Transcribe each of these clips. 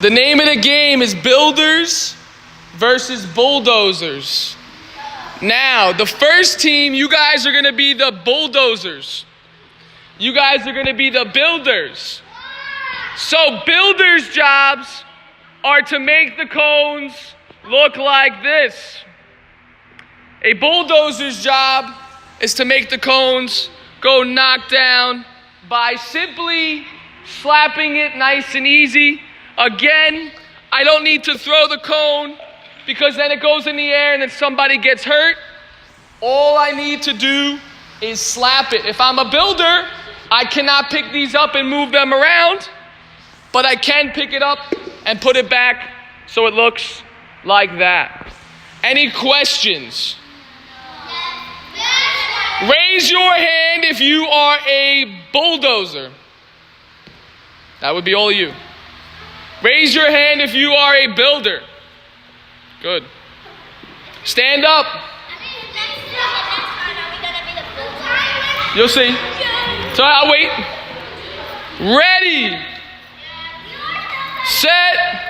The name of the game is Builders versus Bulldozers. Now, the first team, you guys are going to be the Bulldozers. You guys are going to be the Builders. So builders' jobs are to make the cones look like this. A bulldozer's job is to make the cones go knock down by simply slapping it nice and easy. Again, I don't need to throw the cone because then it goes in the air and then somebody gets hurt. All I need to do is slap it. If I'm a builder, I cannot pick these up and move them around, but I can pick it up and put it back so it looks like that. Any questions? Raise your hand if you are a bulldozer. That would be all you. Raise your hand if you are a builder. Good. Stand up. You'll see. So I'll wait. Ready. Set.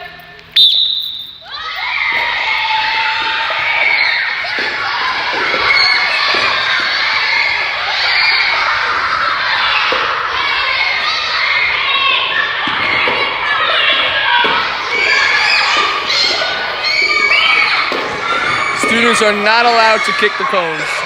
Students are not allowed to kick the cones.